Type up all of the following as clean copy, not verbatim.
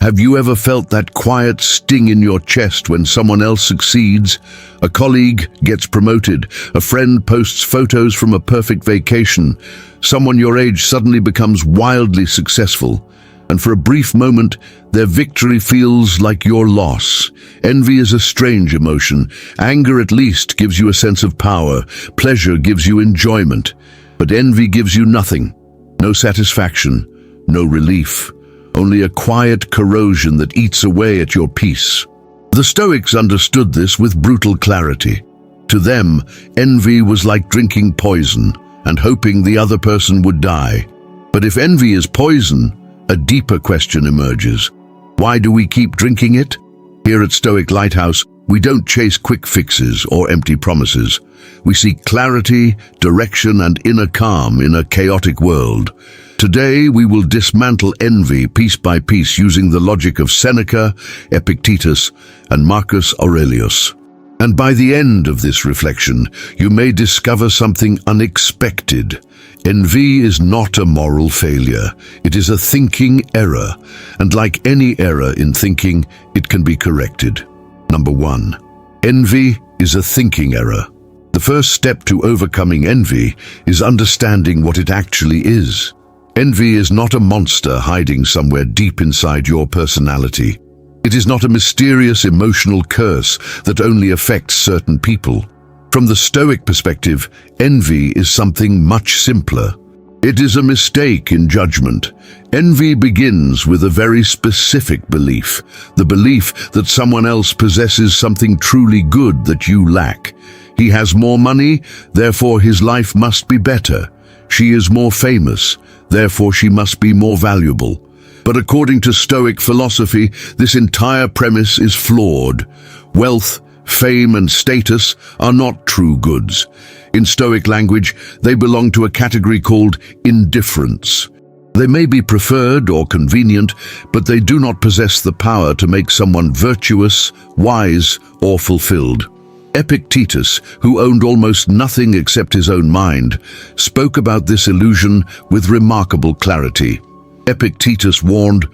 Have you ever felt that quiet sting in your chest when someone else succeeds? A colleague gets promoted, a friend posts photos from a perfect vacation, someone your age suddenly becomes wildly successful, and for a brief moment, their victory feels like your loss. Envy is a strange emotion. Anger at least gives you a sense of power. Pleasure gives you enjoyment. But envy gives you nothing. No satisfaction, no relief. Only a quiet corrosion that eats away at your peace. The Stoics understood this with brutal clarity. To them, envy was like drinking poison and hoping the other person would die. But if envy is poison, a deeper question emerges. Why do we keep drinking it? Here at Stoic Lighthouse, we don't chase quick fixes or empty promises. We seek clarity, direction, and inner calm in a chaotic world. Today, we will dismantle envy piece by piece using the logic of Seneca, Epictetus, and Marcus Aurelios. And by the end of this reflection, you may discover something unexpected. Envy is not a moral failure. It is a thinking error. And like any error in thinking, it can be corrected. Number 1. Envy is a thinking error. The first step to overcoming envy is understanding what it actually is. Envy is not a monster hiding somewhere deep inside your personality. It is not a mysterious emotional curse that only affects certain people. From the Stoic perspective, envy is something much simpler. It is a mistake in judgment. Envy begins with a very specific belief, the belief that someone else possesses something truly good that you lack. He has more money, therefore his life must be better. She is more famous, therefore she must be more valuable. But according to Stoic philosophy, this entire premise is flawed. Wealth, fame, and status are not true goods. In Stoic language, they belong to a category called indifference. They may be preferred or convenient, but they do not possess the power to make someone virtuous, wise, or fulfilled. Epictetus, who owned almost nothing except his own mind, spoke about this illusion with remarkable clarity. Epictetus warned,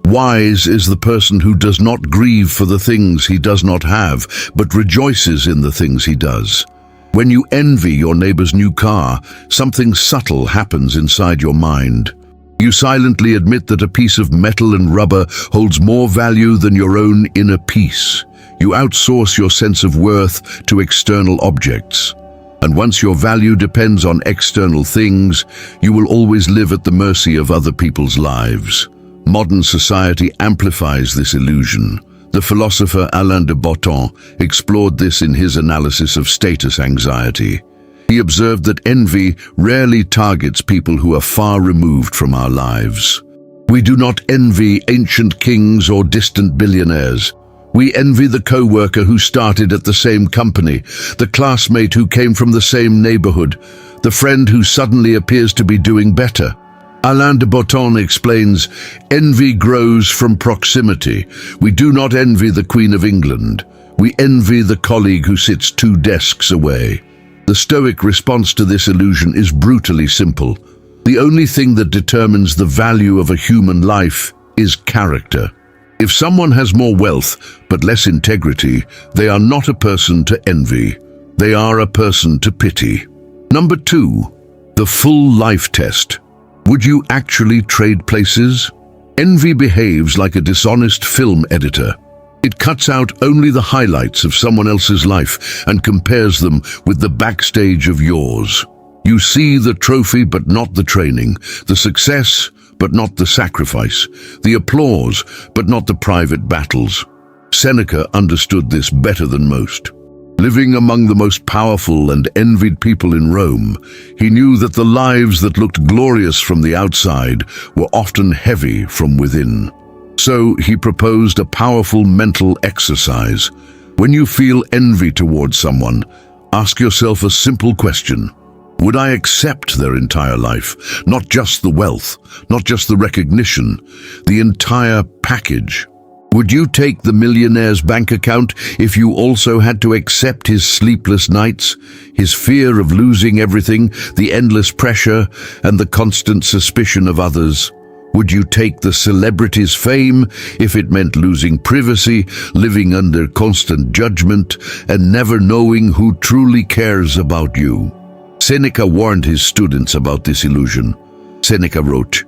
"Wise is the person who does not grieve for the things he does not have, but rejoices in the things he does." When you envy your neighbor's new car, something subtle happens inside your mind. You silently admit that a piece of metal and rubber holds more value than your own inner peace. You outsource your sense of worth to external objects. And once your value depends on external things, you will always live at the mercy of other people's lives. Modern society amplifies this illusion. The philosopher Alain de Botton explored this in his analysis of status anxiety. He observed that envy rarely targets people who are far removed from our lives. We do not envy ancient kings or distant billionaires. We envy the co-worker who started at the same company, the classmate who came from the same neighborhood, the friend who suddenly appears to be doing better. Alain de Botton explains, envy grows from proximity. We do not envy the Queen of England. We envy the colleague who sits 2 desks away. The Stoic response to this illusion is brutally simple. The only thing that determines the value of a human life is character. If someone has more wealth but less integrity, they are not a person to envy. They are a person to pity. Number 2, the full life test. Would you actually trade places? Envy behaves like a dishonest film editor. It cuts out only the highlights of someone else's life and compares them with the backstage of yours. You see the trophy but not the training, the success but not the sacrifice, the applause but not the private battles. Seneca understood this better than most. Living among the most powerful and envied people in Rome, he knew that the lives that looked glorious from the outside were often heavy from within. So he proposed a powerful mental exercise. When you feel envy towards someone, ask yourself a simple question. Would I accept their entire life? Not just the wealth, not just the recognition, the entire package. Would you take the millionaire's bank account if you also had to accept his sleepless nights, his fear of losing everything, the endless pressure, and the constant suspicion of others? Would you take the celebrity's fame if it meant losing privacy, living under constant judgment, and never knowing who truly cares about you? Seneca warned his students about this illusion. Seneca wrote,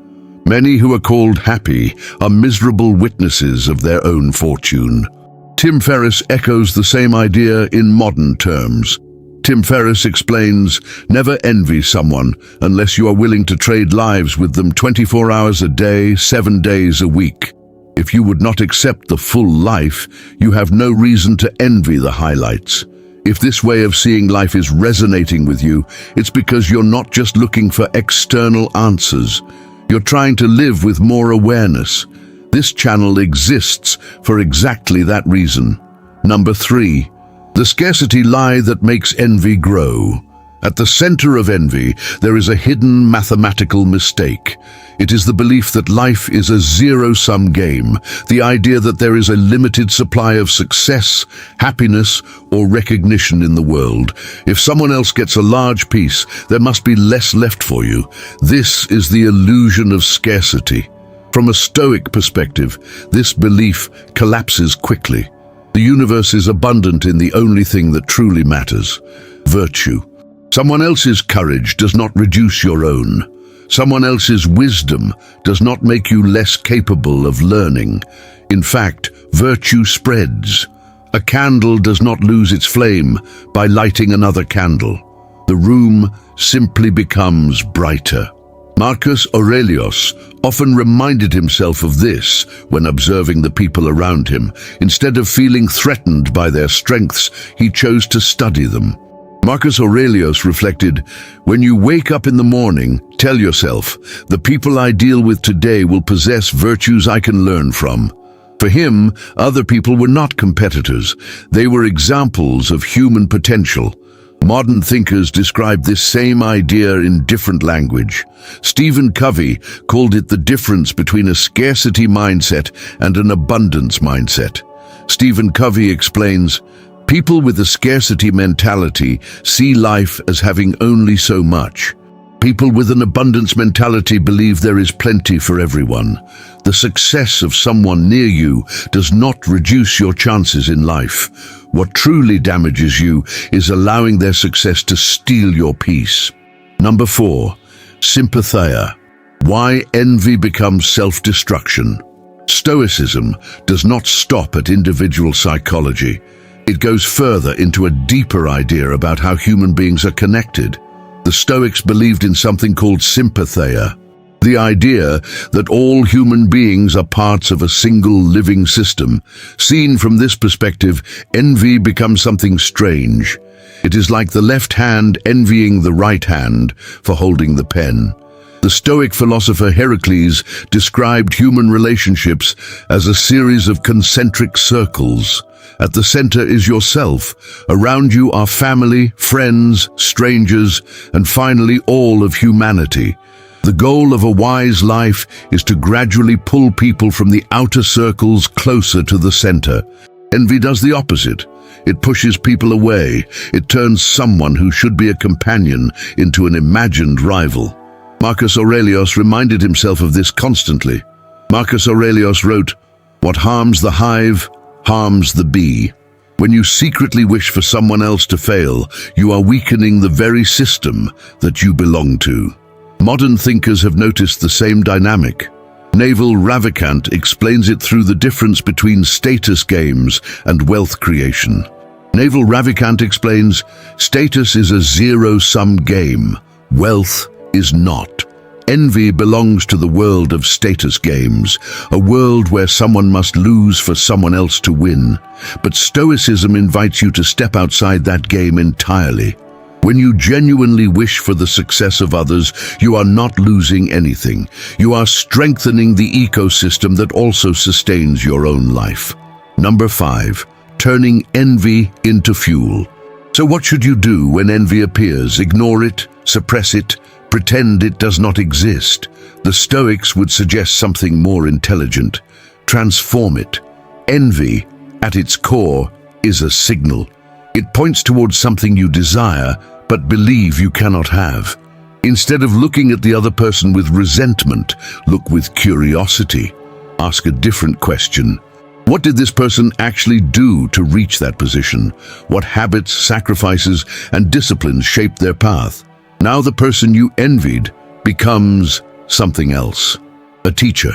"Many who are called happy are miserable witnesses of their own fortune." Tim Ferriss echoes the same idea in modern terms. Tim Ferriss explains, "Never envy someone unless you are willing to trade lives with them 24 hours a day, 7 days a week. If you would not accept the full life, you have no reason to envy the highlights. If this way of seeing life is resonating with you, it's because you're not just looking for external answers. You're trying to live with more awareness. This channel exists for exactly that reason." Number 3. The scarcity lie that makes envy grow. At the center of envy, there is a hidden mathematical mistake. It is the belief that life is a zero-sum game, the idea that there is a limited supply of success, happiness, or recognition in the world. If someone else gets a large piece, there must be less left for you. This is the illusion of scarcity. From a Stoic perspective, this belief collapses quickly. The universe is abundant in the only thing that truly matters: virtue. Someone else's courage does not reduce your own. Someone else's wisdom does not make you less capable of learning. In fact, virtue spreads. A candle does not lose its flame by lighting another candle. The room simply becomes brighter. Marcus Aurelios often reminded himself of this when observing the people around him. Instead of feeling threatened by their strengths, he chose to study them. Marcus Aurelios reflected, "When you wake up in the morning, tell yourself, the people I deal with today will possess virtues I can learn from." For him, other people were not competitors. They were examples of human potential. Modern thinkers describe this same idea in different language. Stephen Covey called it the difference between a scarcity mindset and an abundance mindset. Stephen Covey explains, "People with a scarcity mentality see life as having only so much. People with an abundance mentality believe there is plenty for everyone. The success of someone near you does not reduce your chances in life. What truly damages you is allowing their success to steal your peace." Number 4. Sympatheia. Why envy becomes self-destruction. Stoicism does not stop at individual psychology. It goes further into a deeper idea about how human beings are connected. The Stoics believed in something called Sympatheia, the idea that all human beings are parts of a single living system. Seen from this perspective, envy becomes something strange. It is like the left hand envying the right hand for holding the pen. The Stoic philosopher Heracles described human relationships as a series of concentric circles. At the center is yourself. Around you are family, friends, strangers, and finally all of humanity. The goal of a wise life is to gradually pull people from the outer circles closer to the center. Envy does the opposite. It pushes people away. It turns someone who should be a companion into an imagined rival. Marcus Aurelios reminded himself of this constantly. Marcus Aurelios wrote, "What harms the hive harms the bee." When you secretly wish for someone else to fail, you are weakening the very system that you belong to. Modern thinkers have noticed the same dynamic. Naval Ravikant explains it through the difference between status games and wealth creation. Naval Ravikant explains, status is a zero-sum game. Wealth is not. Envy belongs to the world of status games, a world where someone must lose for someone else to win. But Stoicism invites you to step outside that game entirely. When you genuinely wish for the success of others, you are not losing anything. You are strengthening the ecosystem that also sustains your own life. Number 5, turning envy into fuel. So what should you do when envy appears? Ignore it, suppress it, pretend it does not exist? The Stoics would suggest something more intelligent. Transform it. Envy, at its core, is a signal. It points towards something you desire, but believe you cannot have. Instead of looking at the other person with resentment, look with curiosity. Ask a different question. What did this person actually do to reach that position? What habits, sacrifices, and disciplines shaped their path? Now the person you envied becomes something else. A teacher.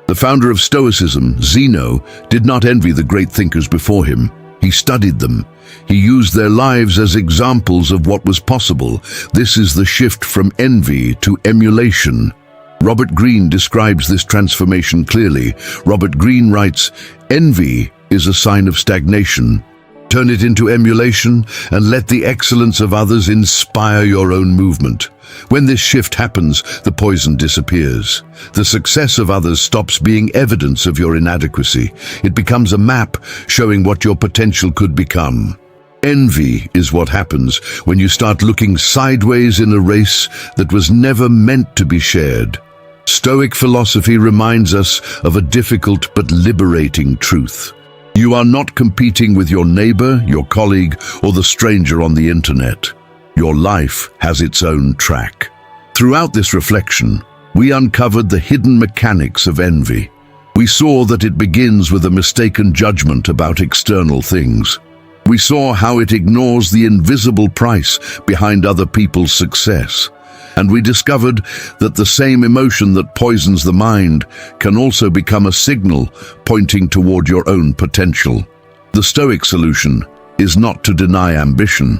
The founder of Stoicism, Zeno, did not envy the great thinkers before him. He studied them. He used their lives as examples of what was possible. This is the shift from envy to emulation. Robert Greene describes this transformation clearly. Robert Greene writes, "Envy is a sign of stagnation. Turn it into emulation and let the excellence of others inspire your own movement. When this shift happens, the poison disappears. The success of others stops being evidence of your inadequacy. It becomes a map showing what your potential could become." Envy is what happens when you start looking sideways in a race that was never meant to be shared. Stoic philosophy reminds us of a difficult but liberating truth. You are not competing with your neighbor, your colleague, or the stranger on the internet. Your life has its own track. Throughout this reflection, we uncovered the hidden mechanics of envy. We saw that it begins with a mistaken judgment about external things. We saw how it ignores the invisible price behind other people's success. And we discovered that the same emotion that poisons the mind can also become a signal pointing toward your own potential. The Stoic solution is not to deny ambition.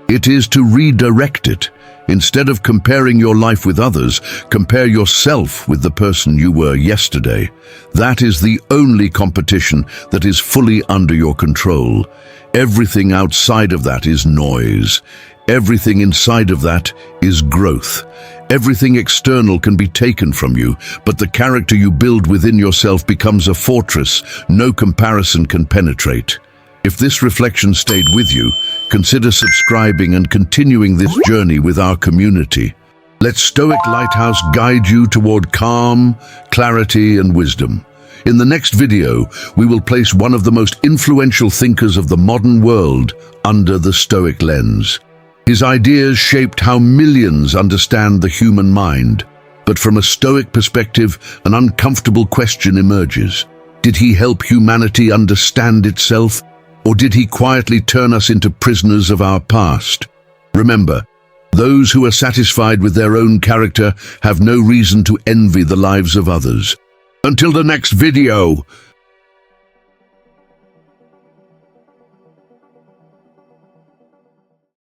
It is to redirect it. Instead of comparing your life with others, compare yourself with the person you were yesterday. That is the only competition that is fully under your control. Everything outside of that is noise. Everything inside of that is growth. Everything external can be taken from you, but the character you build within yourself becomes a fortress no comparison can penetrate. If this reflection stayed with you, consider subscribing and continuing this journey with our community. Let Stoic Lighthouse guide you toward calm, clarity, and wisdom. In the next video, we will place one of the most influential thinkers of the modern world under the Stoic lens. His ideas shaped how millions understand the human mind. But from a Stoic perspective, an uncomfortable question emerges. Did he help humanity understand itself, or did he quietly turn us into prisoners of our past? Remember, those who are satisfied with their own character have no reason to envy the lives of others. Until the next video,